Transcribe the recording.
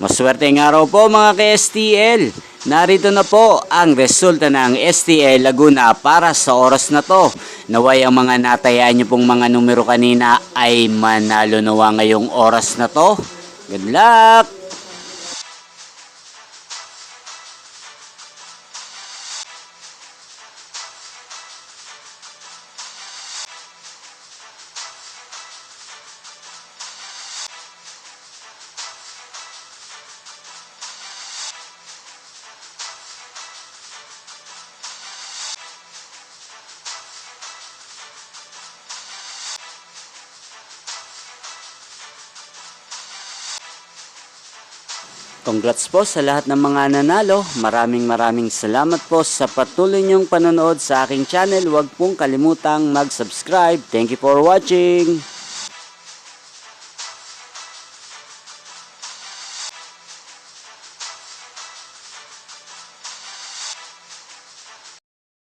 Maswerteng araw po mga ka-STL. Narito na po ang resulta ng STL Laguna para sa oras na to. Naway ang mga natayaan nyo pong mga numero kanina ay manalo nawa ngayong oras na to. Good luck! Congrats po sa lahat ng mga nanalo. Maraming salamat po sa patuloy niyong panonood sa aking channel. Huwag pong kalimutang mag-subscribe. Thank you for watching.